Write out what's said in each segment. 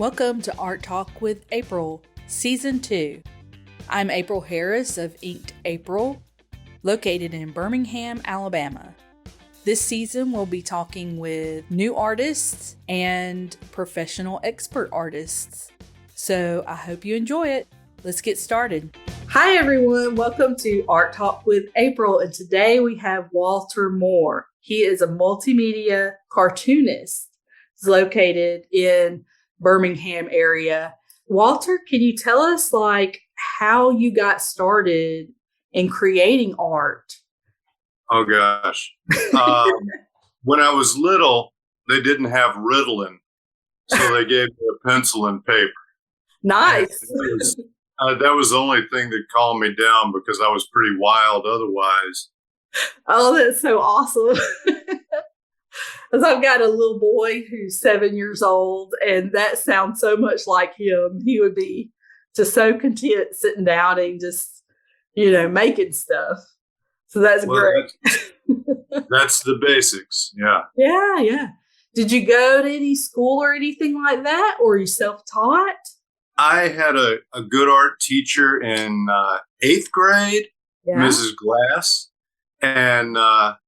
Welcome to Art Talk with April, Season 2. I'm April Harris of Inked April, located in Birmingham, Alabama. This season we'll be talking with new artists and professional expert artists. So I hope you enjoy it. Let's get started. Hi everyone, welcome to Art Talk with April, and today we have Walter Moore. He is a multimedia cartoonist. He's located in Birmingham area. Walter, can you tell us how you got started in creating art? Oh gosh. When I was little, they didn't have Ritalin, so they gave me a pencil and paper. Nice. That was the only thing that calmed me down because I was pretty wild otherwise. Oh, that's so awesome. Because I've got a little boy who's 7 years old, and that sounds so much like him. He would be just so content sitting down and just, making stuff. So that's great. That's the basics. Yeah. Yeah. Did you go to any school or anything like that, or are you self-taught? I had a good art teacher in 8th grade, Mrs. Glass, and I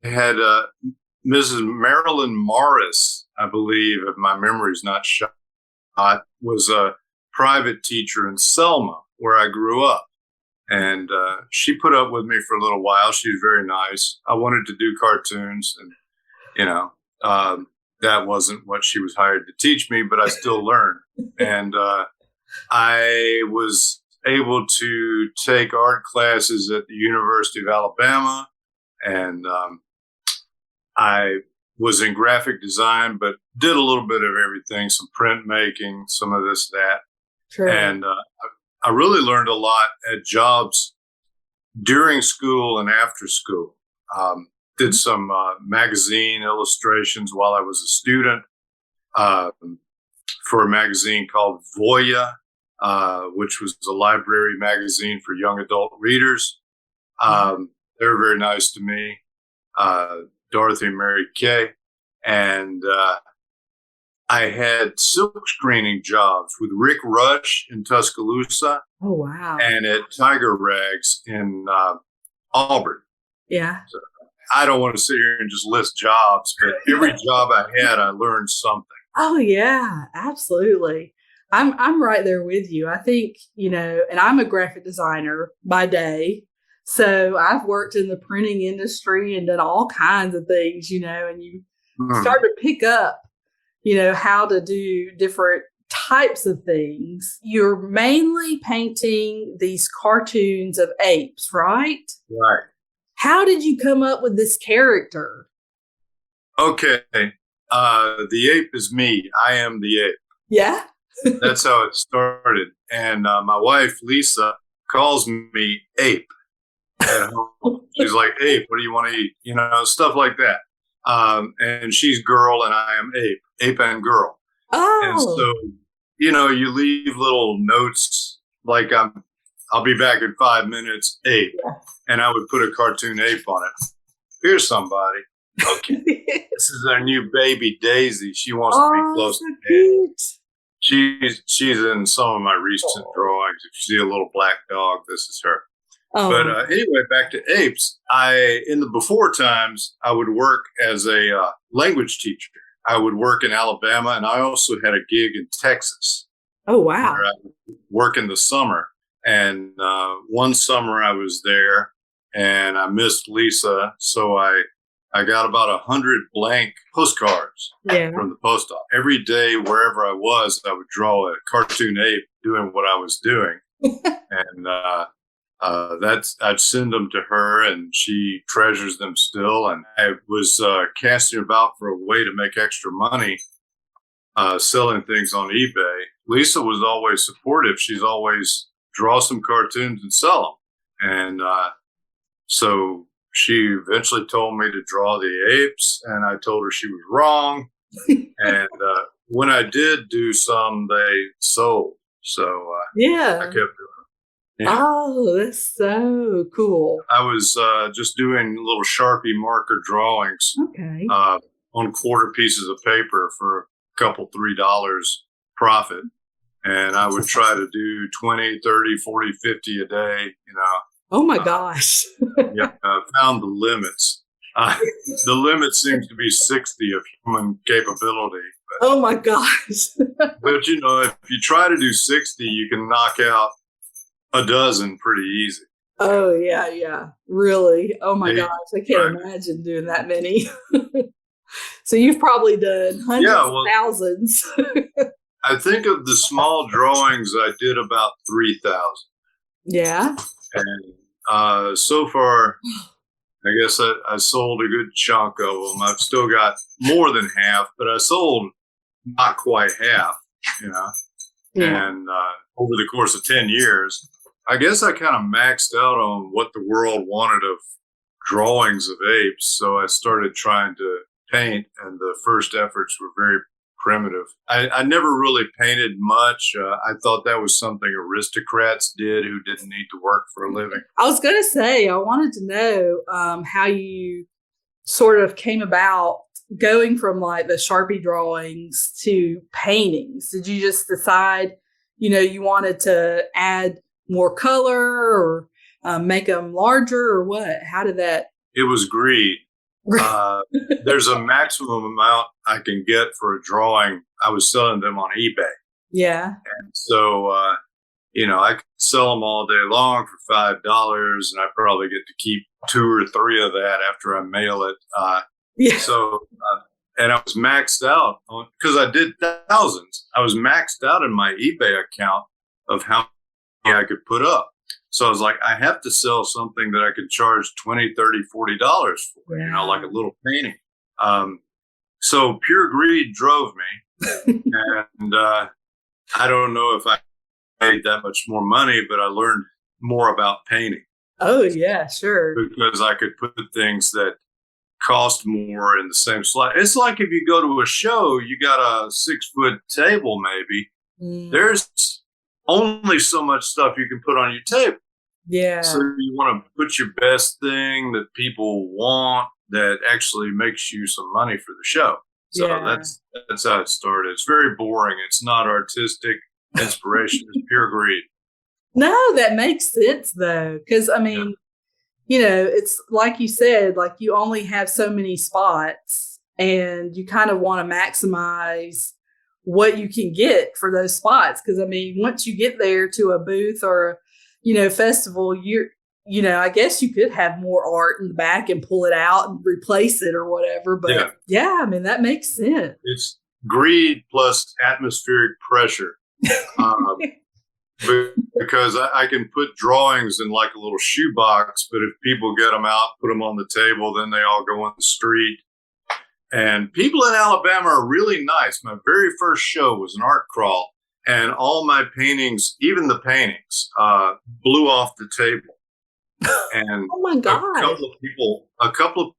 had Mrs. Marilyn Morris, I believe, if my memory's not shot, was a private teacher in Selma, where I grew up. And she put up with me for a little while. She was very nice. I wanted to do cartoons, and, that wasn't what she was hired to teach me, but I still learned. And I was able to take art classes at the University of Alabama, and I was in graphic design, but did a little bit of everything, some printmaking, some of this, that. Sure. And I really learned a lot at jobs during school and after school. Did some magazine illustrations while I was a student for a magazine called Voya, which was a library magazine for young adult readers. They were very nice to me. Dorothy and Mary Kay. And I had silk screening jobs with Rick Rush in Tuscaloosa. Oh, wow. And at Tiger Rags in Auburn. Yeah. So I don't want to sit here and just list jobs, but every job I had, I learned something. Oh, yeah, absolutely. I'm right there with you. I think, and I'm a graphic designer by day. So I've worked in the printing industry and done all kinds of things, and you start to pick up, how to do different types of things. You're mainly painting these cartoons of apes, right? Right. How did you come up with this character? Okay. The ape is me. I am the ape. Yeah. That's how it started. And my wife, Lisa, calls me Ape at home. She's like, Ape, what do you want to eat? Stuff like that. And she's girl and I am Ape. Ape and girl. Oh. And so, you leave little notes like I'll be back in 5 minutes, Ape. Yeah. And I would put a cartoon ape on it. Here's somebody. Okay. This is our new baby, Daisy. She wants to be close to me. She's in some of my recent drawings. If you see a little black dog, this is her. Oh. But anyway, back to apes. In the before times, I would work as a language teacher. I would work in Alabama, and I also had a gig in Texas. Oh, wow. Where I would work in the summer. And one summer I was there, and I missed Lisa, so I got about 100 blank postcards from the post office. Every day, wherever I was, I would draw a cartoon ape doing what I was doing. And I'd send them to her, and she treasures them still. And I was casting about for a way to make extra money selling things on eBay. Lisa was always supportive. She's always draw some cartoons and sell them. And so she eventually told me to draw the apes, and I told her she was wrong. And when I did do some, they sold. So I kept doing it. Yeah. Oh, that's so cool. I was just doing little Sharpie marker drawings on quarter pieces of paper for a couple $3 profit. And I would try to do 20, 30, 40, 50 a day, Oh my gosh. Yeah, I found the limits. The limit seems to be 60 of human capability. Oh my gosh. But, if you try to do 60, you can knock out a dozen pretty easy. Oh, yeah. Really? Oh my gosh. I can't imagine doing that many. So you've probably done hundreds of thousands. I think of the small drawings, I did about 3,000. Yeah. And so far, I guess I sold a good chunk of them. I've still got more than half, but I sold not quite half, Yeah. And over the course of 10 years, I guess I kind of maxed out on what the world wanted of drawings of apes. So I started trying to paint, and the first efforts were very primitive. I never really painted much. I thought that was something aristocrats did who didn't need to work for a living. I was going to say, I wanted to know how you sort of came about going from like the Sharpie drawings to paintings. Did you just decide, you wanted to add more color or make them larger or what? How did that? It was greed. There's a maximum amount I can get for a drawing. I was selling them on eBay. Yeah. And so, I could sell them all day long for $5, and I probably get to keep 2 or 3 of that after I mail it. So, and I was maxed out because I did thousands. I was maxed out in my eBay account of how many I could put up. So I was like, I have to sell something that I could charge $20, $30, $40 for, like a little painting. So pure greed drove me. And I don't know if I made that much more money, but I learned more about painting. Oh, yeah, sure. Because I could put things that cost more in the same slot. It's like if you go to a show, you got a 6-foot table, maybe. There's only so much stuff you can put on your table. Yeah. So you want to put your best thing that people want that actually makes you some money for the show. So that's how it started. It's very boring. It's not artistic inspiration. It's pure greed. No, that makes sense though. Because it's like you said, like you only have so many spots and you kind of want to maximize what you can get for those spots. Because once you get there to a booth or festival, I guess you could have more art in the back and pull it out and replace it or whatever. But that makes sense. It's greed plus atmospheric pressure. Because I can put drawings in like a little shoebox, but if people get them out, put them on the table, then they all go on the street. And people in Alabama are really nice. My very first show was an art crawl, and all my paintings, even the paintings, blew off the table. And oh my God. A couple of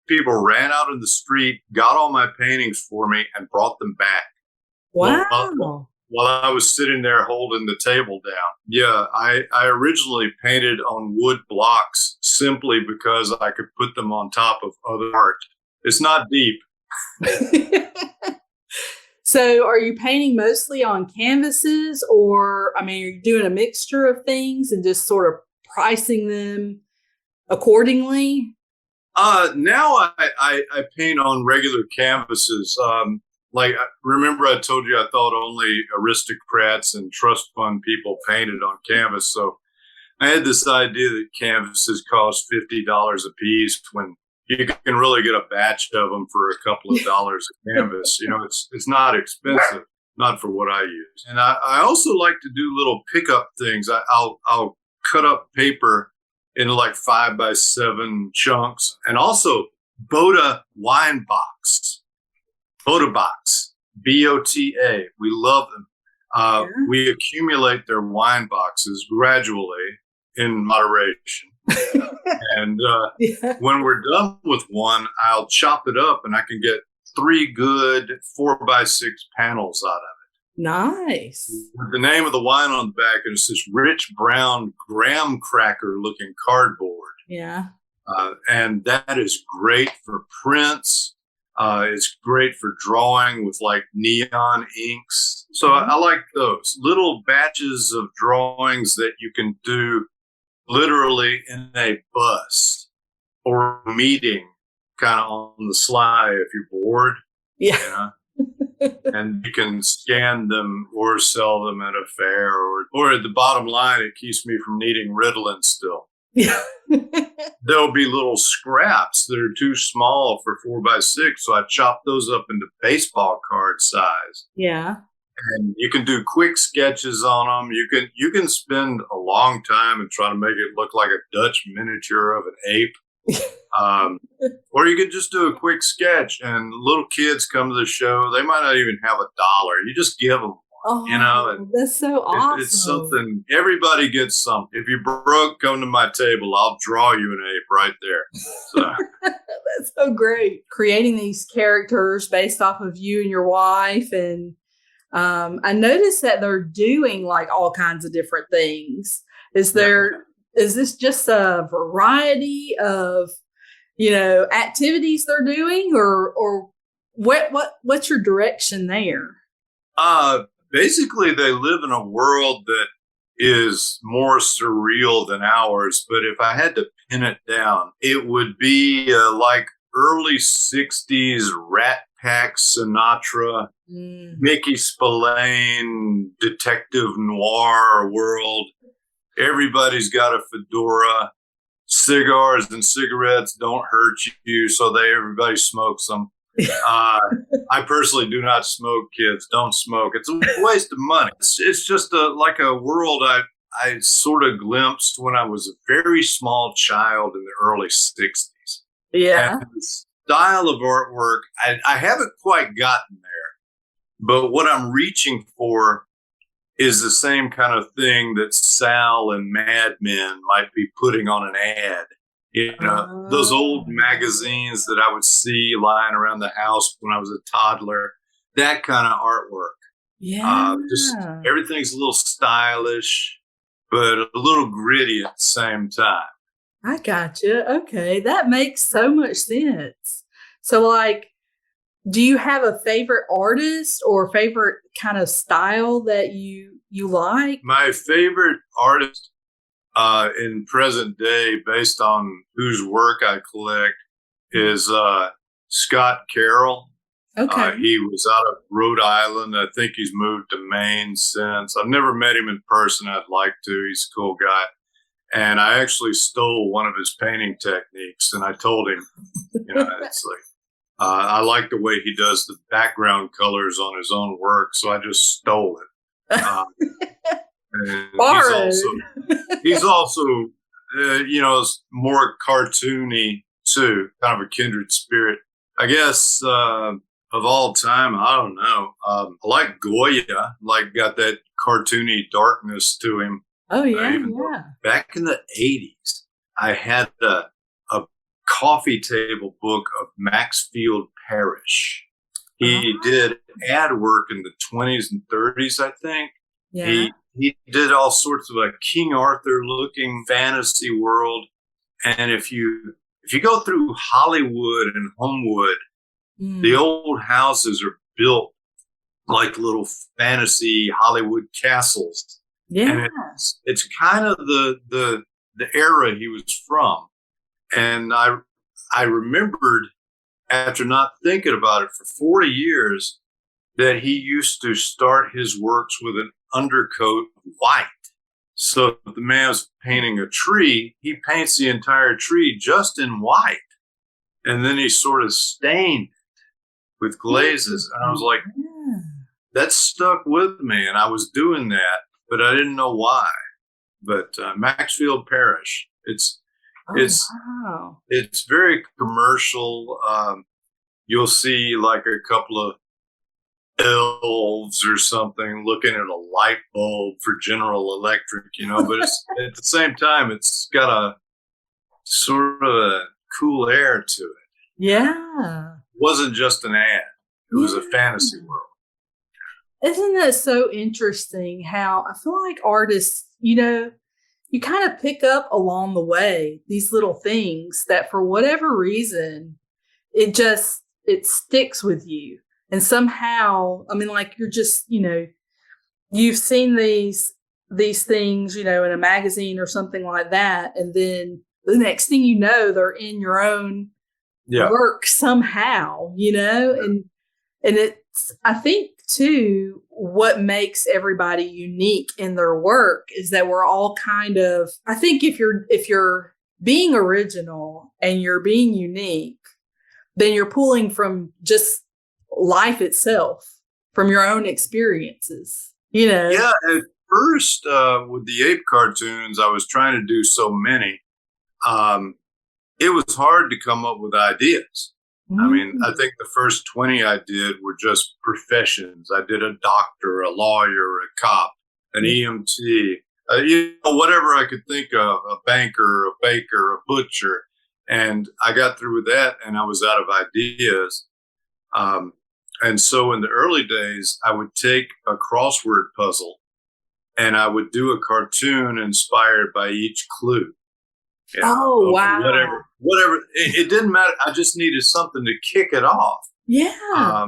people ran out in the street, got all my paintings for me, and brought them back. Wow. While I was sitting there holding the table down. Yeah, I originally painted on wood blocks simply because I could put them on top of other art. It's not deep. So are you painting mostly on canvases or, are you doing a mixture of things and just sort of pricing them accordingly? Now I paint on regular canvases. Like, remember I told you I thought only aristocrats and trust fund people painted on canvas. So I had this idea that canvases cost $50 a piece when you can really get a batch of them for a couple of dollars a canvas. It's not expensive, not for what I use. And I also like to do little pickup things. I'll cut up paper into like 5x7 chunks, and also Bota wine box. Bota box, BOTA. We love them. We accumulate their wine boxes gradually in moderation. And when we're done with one, I'll chop it up and I can get 3 good 4x6 panels out of it. Nice. With the name of the wine on the back, and it's this rich brown graham cracker looking cardboard. Yeah. And that is great for prints. It's great for drawing with like neon inks. So I like those little batches of drawings that you can do literally in a bus or meeting kind of on the sly if you're bored. Yeah. You know? And you can scan them or sell them at a fair, or at the bottom line, it keeps me from needing Ritalin still. Yeah. There'll be little scraps that are too small for 4x6, so I chop those up into baseball card size. Yeah. And you can do quick sketches on them. You can spend a long time and try to make it look like a Dutch miniature of an ape. Or you could just do a quick sketch, and little kids come to the show. They might not even have $1. You just give them one, and that's so awesome. It's something. Everybody gets something. If you're broke, come to my table. I'll draw you an ape right there. So. That's so great. Creating these characters based off of you and your wife. And I noticed that they're doing like all kinds of different things. Is this just a variety of activities they're doing, or what's your direction there? Basically, they live in a world that is more surreal than ours. But if I had to pin it down, it would be like early 60s Rat Pack Sinatra, Mickey Spillane, detective noir world. Everybody's got a fedora. Cigars and cigarettes don't hurt you, so everybody smokes them. I personally do not smoke, kids. Don't smoke. It's a waste of money. It's just like a world I sort of glimpsed when I was a very small child in the early 60s. Yeah. And the style of artwork, I haven't quite gotten there. But what I'm reaching for is the same kind of thing that Sal and Mad Men might be putting on an ad. Those old magazines that I would see lying around the house when I was a toddler, that kind of artwork. Yeah. Just everything's a little stylish, but a little gritty at the same time. I gotcha. Okay. That makes so much sense. So like, do you have a favorite artist or favorite kind of style that you like? My favorite artist in present day, based on whose work I collect, is Scott Carroll. Okay. He was out of Rhode Island. I think he's moved to Maine since. I've never met him in person. I'd like to. He's a cool guy. And I actually stole one of his painting techniques, and I told him, it's like, I like the way he does the background colors on his own work, so I just stole it. And he's also more cartoony too, kind of a kindred spirit. I guess of all time, I don't know. I like Goya, got that cartoony darkness to him. Oh yeah, Back in the 80s, I had a coffee table book of Maxfield Parrish. He did ad work in the 20s and 30s, I think. Yeah. He did all sorts of a King Arthur looking fantasy world. And if you go through Hollywood and Homewood, the old houses are built like little fantasy Hollywood castles. Yeah. And it's kind of the era he was from. And I remembered, after not thinking about it for 40 years, that he used to start his works with an undercoat of white. So if the man was painting a tree, he paints the entire tree just in white. And then he sort of stained it with glazes. And I was like, that stuck with me. And I was doing that, but I didn't know why. But Maxfield Parrish, it's very commercial. You'll see like a couple of elves or something looking at a light bulb for General Electric, but it's, at the same time, it's got a sort of a cool air to it. Yeah. It wasn't just an ad. It was a fantasy world. Isn't that so interesting how I feel like artists, you kind of pick up along the way these little things that for whatever reason, it it sticks with you. And somehow, I mean, like you're just, you've seen these things, in a magazine or something like that. And then the next thing you know, they're in your own work somehow, and it's, I think too, what makes everybody unique in their work is that we're all kind of, I think if you're being original and you're being unique, then you're pulling from just life itself, from your own experiences, Yeah, at first, with the ape cartoons, I was trying to do so many. It was hard to come up with ideas. I mean, I think the first 20 I did were just professions. I did a doctor, a lawyer, a cop, an EMT, whatever I could think of, a banker, a baker, a butcher. And I got through with that and I was out of ideas. And so in the early days, I would take a crossword puzzle and I would do a cartoon inspired by each clue. Wow. Whatever. It didn't matter. I just needed something to kick it off. Yeah.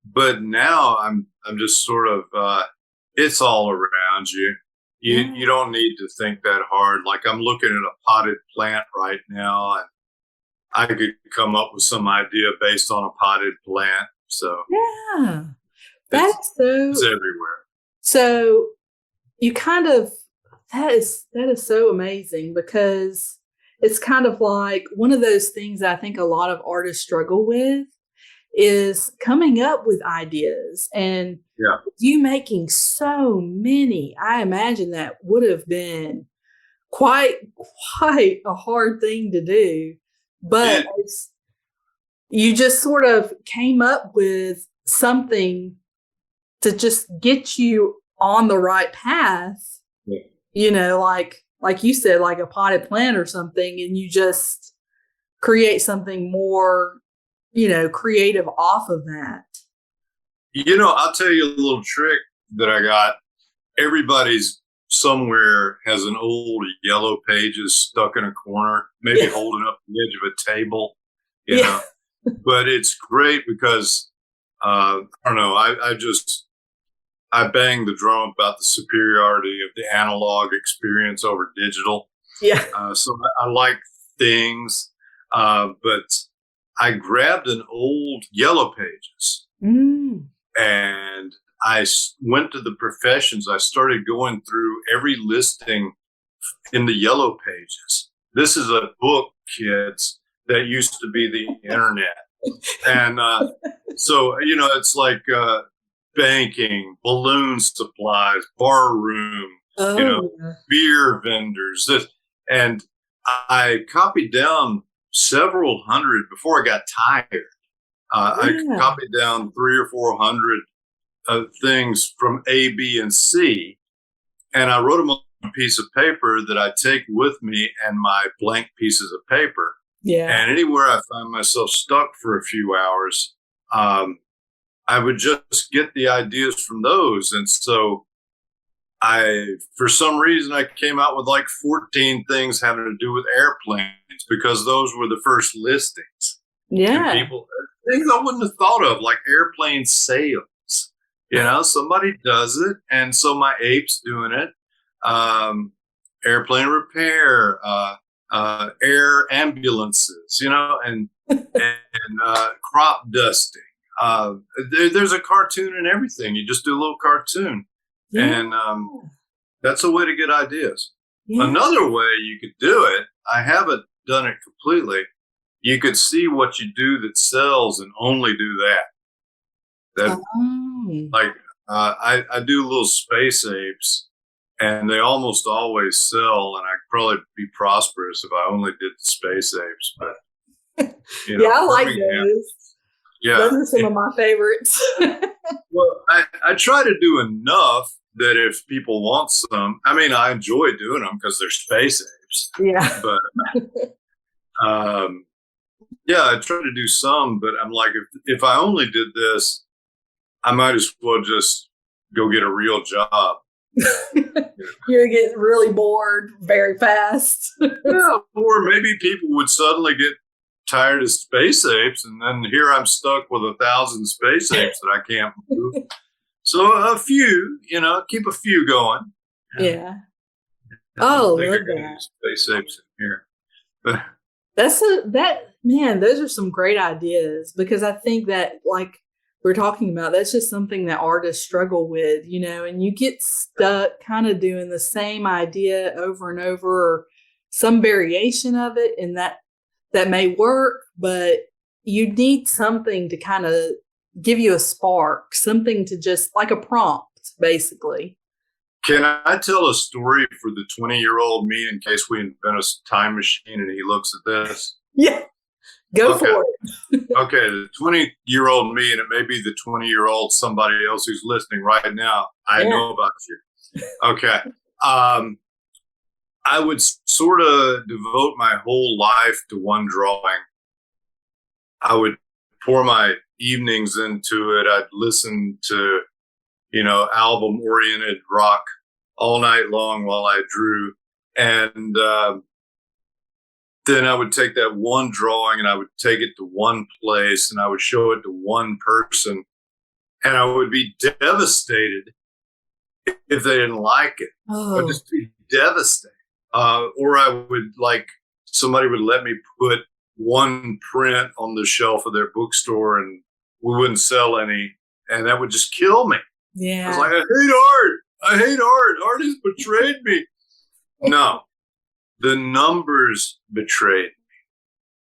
But now I'm just sort of, it's all around you. You don't need to think that hard. Like I'm looking at a potted plant right now and I could come up with some idea based on a potted plant. So yeah, it's everywhere. So you kind of, that is so amazing because it's kind of like one of those things that I think a lot of artists struggle with is coming up with ideas. And you making so many, I imagine that would have been quite a hard thing to do. But you just sort of came up with something to just get you on the right path. Like you said, like a potted plant or something, and you just create something more, creative off of that. I'll tell you a little trick that I got. Everybody's somewhere has an old yellow pages stuck in a corner, maybe holding up the edge of a table, know. But it's great because, I don't know, I bang the drum about the superiority of the analog experience over digital. Yeah. So I like things, but I grabbed an old Yellow Pages and I went to the professions. I started going through every listing in the Yellow Pages. This is a book, kids, that used to be the internet. And so, it's like banking, balloon supplies, bar room, beer vendors. And I copied down several hundred before I got tired. I copied down 300 or 400 things from A, B, and C. And I wrote them on a piece of paper that I take with me and my blank pieces of paper. Yeah. And anywhere I find myself stuck for a few hours, I would just get the ideas from those. And so for some reason, I came out with like 14 things having to do with airplanes because those were the first listings. Yeah. And things I wouldn't have thought of, like airplane sales. Somebody does it. And so my ape's doing it. Airplane repair, air ambulances, and crop dusting. There's a cartoon and everything. You just do a little cartoon. And that's a way to get ideas. Yeah. Another way you could do it, I haven't done it completely. You could see what you do that sells and only do that. I do little space apes and they almost always sell, and I'd probably be prosperous if I only did the space apes. But I like those. Yeah, those are some of my favorites. Well, I try to do enough that if people want some, I mean, I enjoy doing them because they're space apes. Yeah, but I try to do some. But I'm like, if I only did this, I might as well just go get a real job. You're getting really bored very fast. Yeah, or maybe people would suddenly get tired of space apes, and then here I'm stuck with 1,000 space apes that I can't move. So a few, keep a few going. Yeah. Oh, love that. Space apes in here. But those are some great ideas, because I think that, like we're talking about, that's just something that artists struggle with, and you get stuck kind of doing the same idea over and over, or some variation of it, and that may work, but you need something to kind of give you a spark, something to just, like a prompt, basically. Can I tell a story for the 20-year-old me in case we invent a time machine and he looks at this? Yeah. Go for it. Okay, the 20-year-old me, and it may be the 20-year-old somebody else who's listening right now. I know about you. Okay. I would sort of devote my whole life to one drawing. I would pour my evenings into it. I'd listen to, album-oriented rock all night long while I drew. And then I would take that one drawing and I would take it to one place and I would show it to one person. And I would be devastated if they didn't like it. Oh. I'd just be devastated. Or I would, somebody would let me put one print on the shelf of their bookstore and we wouldn't sell any. And that would just kill me. Yeah. I was like, I hate art. Art has betrayed me. No, the numbers betrayed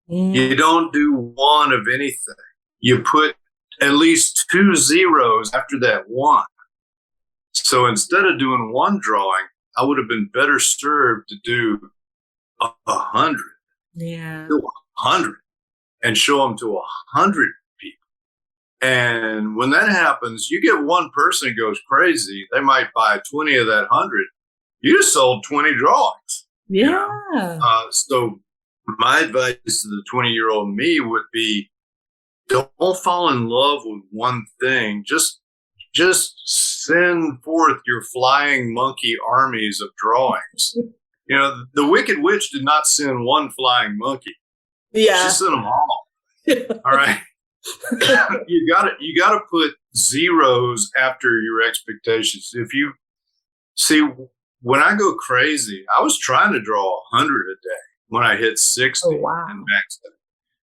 me. You don't do one of anything. You put at least 2 zeros after that one. So instead of doing one drawing, I would have been better served to do 100. Yeah. Do 100 and show them to 100 people. And when that happens, you get one person who goes crazy. They might buy 20 of that 100. You just sold 20 drawings. Yeah. So my advice to the 20-year-old me would be, don't fall in love with one thing. Just send forth your flying monkey armies of drawings. The Wicked Witch did not send one flying monkey. Yeah. She sent them all. All right. You gotta put zeros after your expectations. If you see, when I go crazy, I was trying to draw 100 a day when I hit 60 and maxed it.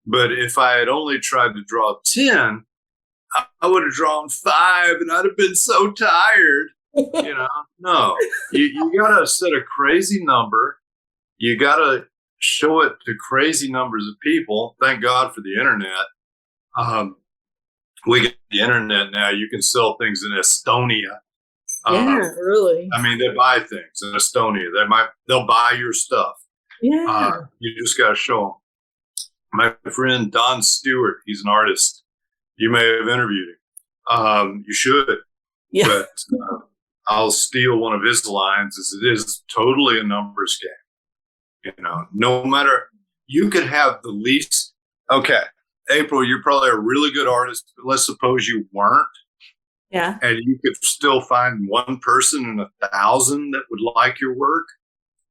But if I had only tried to draw 10, I would have drawn 5 and I'd have been so tired. No, you got to set a crazy number. You got to show it to crazy numbers of people. Thank God for the internet. We get the internet now. You can sell things in Estonia. Really. I mean, they buy things in Estonia. They'll buy your stuff. Yeah. You just got to show them. My friend Don Stewart, he's an artist. You may have interviewed him. You should. Yeah. But I'll steal one of his lines. As it is totally a numbers game. No matter, you could have the least. Okay, April, you're probably a really good artist, but let's suppose you weren't. Yeah. And you could still find one person in 1,000 that would like your work.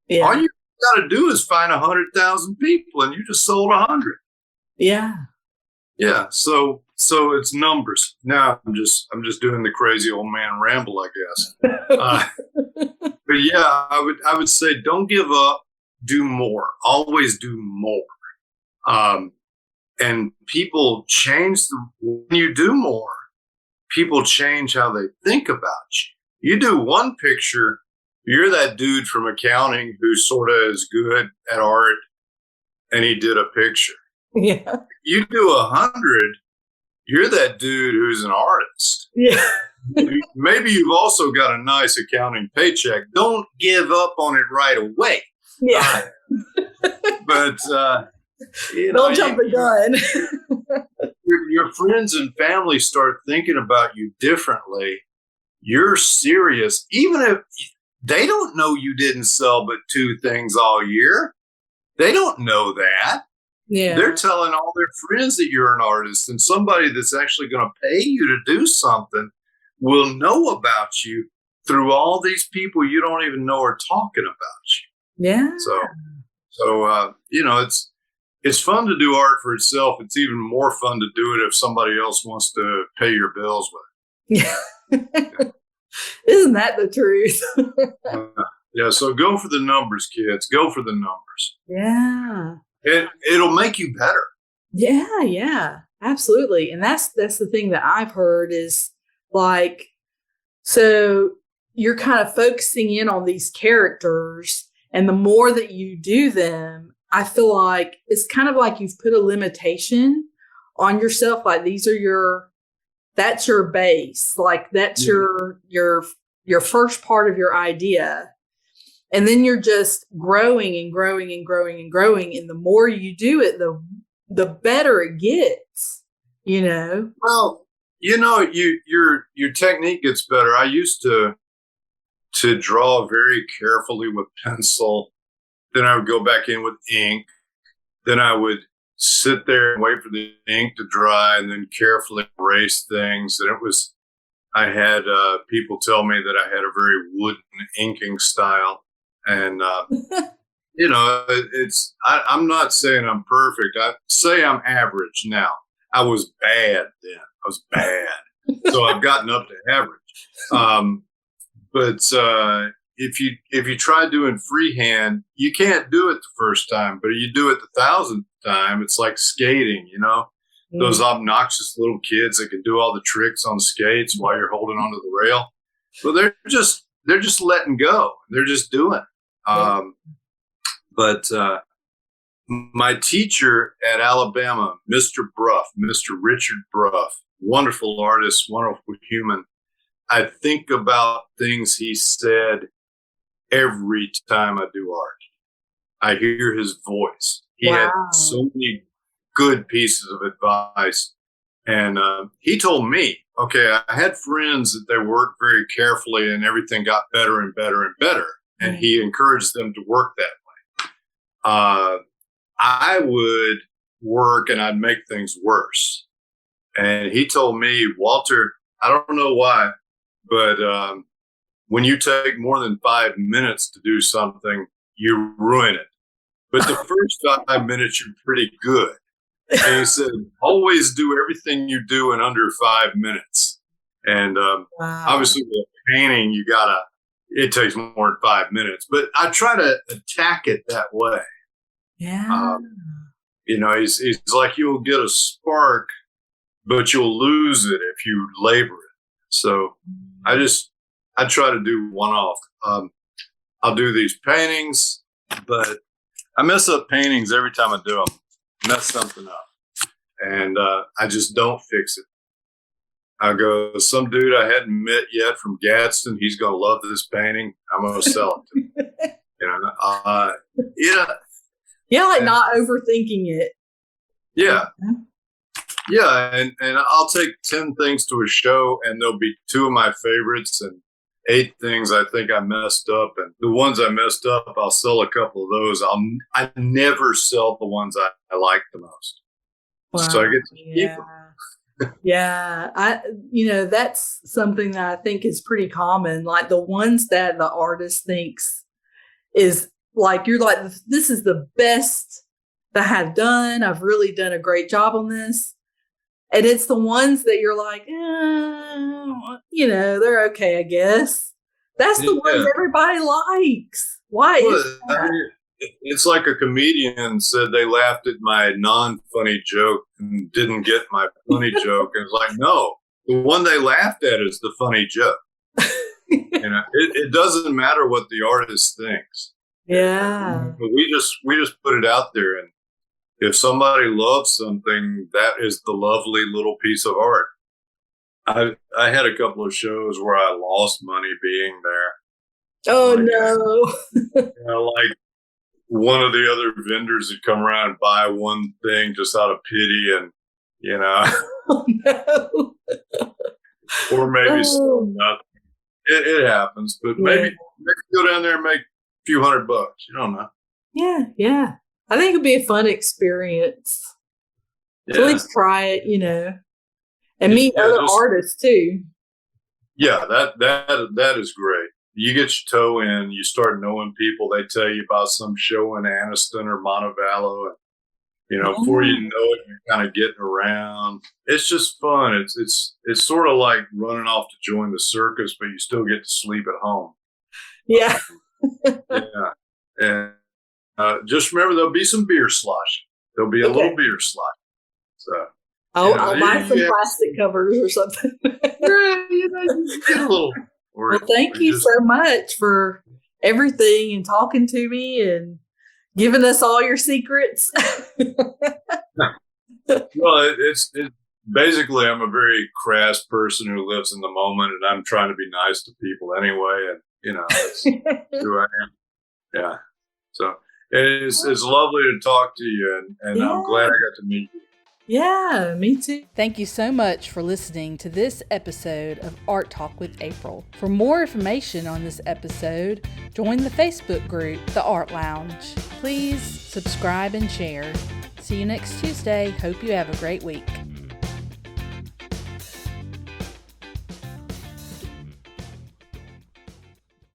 Yeah. All you got to do is find 100,000 people, and you just sold 100. Yeah. Yeah. So it's numbers. Now I'm just doing the crazy old man ramble, I guess. But yeah, I would say don't give up. Do more. Always do more. And people change when you do more. People change how they think about you. You do one picture, you're that dude from accounting who sort of is good at art, and he did a picture. Yeah. You do 100, you're that dude who's an artist. Yeah. Maybe you've also got a nice accounting paycheck. Don't give up on it right away. Yeah. But don't jump the gun. Your friends and family start thinking about you differently. You're serious, even if they don't know you didn't sell but 2 things all year. They don't know that. Yeah. They're telling all their friends that you're an artist, and somebody that's actually going to pay you to do something will know about you through all these people you don't even know are talking about you. Yeah. So it's fun to do art for itself. It's even more fun to do it if somebody else wants to pay your bills with it. Yeah. Isn't that the truth? Yeah. So go for the numbers, kids. Go for the numbers. Yeah. It'll make you better. Yeah. Yeah. Absolutely. And that's the thing that I've heard is like, so you're kind of focusing in on these characters, and the more that you do them, I feel like it's kind of like you've put a limitation on yourself. Like that's your base. Like that's your first part of your idea. And then you're just growing and growing and growing and growing. And the more you do it, the better it gets, you know? Well, you know, your technique gets better. I used to draw very carefully with pencil. Then I would go back in with ink. Then I would sit there and wait for the ink to dry and then carefully erase things. And I had people tell me that I had a very wooden inking style. And, you know, I'm not saying I'm perfect. I say I'm average now. I was bad then. I was bad. So I've gotten up to average. But if you try doing freehand, you can't do it the first time, but you do it the 1,000th time. It's like skating, you know, those obnoxious little kids that can do all the tricks on skates while you're holding onto the rail. Well, they're just letting go. They're just doing it. But my teacher at Alabama, Mr. Richard Bruff, wonderful artist, wonderful human. I think about things he said every time I do art. I hear his voice. He had so many good pieces of advice. And he told me, okay, I had friends that they worked very carefully and everything got better and better and better. And he encouraged them to work that way. I would work and I'd make things worse. And he told me, Walter, I don't know why, but when you take more than 5 minutes to do something, you ruin it. But the first 5 minutes, you're pretty good. And he said, always do everything you do in under 5 minutes. And obviously with painting, it takes more than 5 minutes. But I try to attack it that way. Yeah. You know, he's like, you'll get a spark, but you'll lose it if you labor it. So I try to do one-off. I'll do these paintings, but I mess up paintings every time I do them. Mess something up. And I just don't fix it. I go, some dude I hadn't met yet from Gadsden, he's going to love this painting. I'm going to sell it to him. You know, yeah, like not overthinking it. Yeah. Yeah, and I'll take 10 things to a show, and there'll be 2 of my favorites and 8 things I think I messed up. And the ones I messed up, I'll sell a couple of those. I never sell the ones I like the most. Wow. So I get to keep them. Yeah, that's something that I think is pretty common. Like the ones that the artist thinks is like, you're like, this is the best that I've done. I've really done a great job on this. And it's the ones that you're like, they're okay, I guess. That's the ones everybody likes. Why? Well, it's like a comedian said they laughed at my non-funny joke and didn't get my funny joke. And it's like, no, the one they laughed at is the funny joke. It doesn't matter what the artist thinks. Yeah. We just put it out there, and if somebody loves something, that is the lovely little piece of art. I had a couple of shows where I lost money being there. Oh, no. Like one of the other vendors would come around and buy one thing just out of pity, and Oh, no. or maybe nothing. It happens, but maybe go down there and make a few $100. You don't know. Yeah. I think it'd be a fun experience. Yeah. So at least try it, and meet other artists too. Yeah, that is great. You get your toe in, you start knowing people. They tell you about some show in Anniston or Montevallo. Before you know it, you're kind of getting around. It's just fun. It's sort of like running off to join the circus, but you still get to sleep at home. Yeah. Yeah. And just remember, there'll be some beer sloshing. There'll be a little beer sloshing. So I'll buy some plastic covers or something. You get a little. Well, thank you so much for everything and talking to me and giving us all your secrets. Well, it's basically, I'm a very crass person who lives in the moment, and I'm trying to be nice to people anyway. And that's who I am. Yeah. So it's lovely to talk to you, and I'm glad I got to meet you. Yeah, me too. Thank you so much for listening to this episode of Art Talk with April. For more information on this episode, join the Facebook group, The Art Lounge. Please subscribe and share. See you next Tuesday. Hope you have a great week.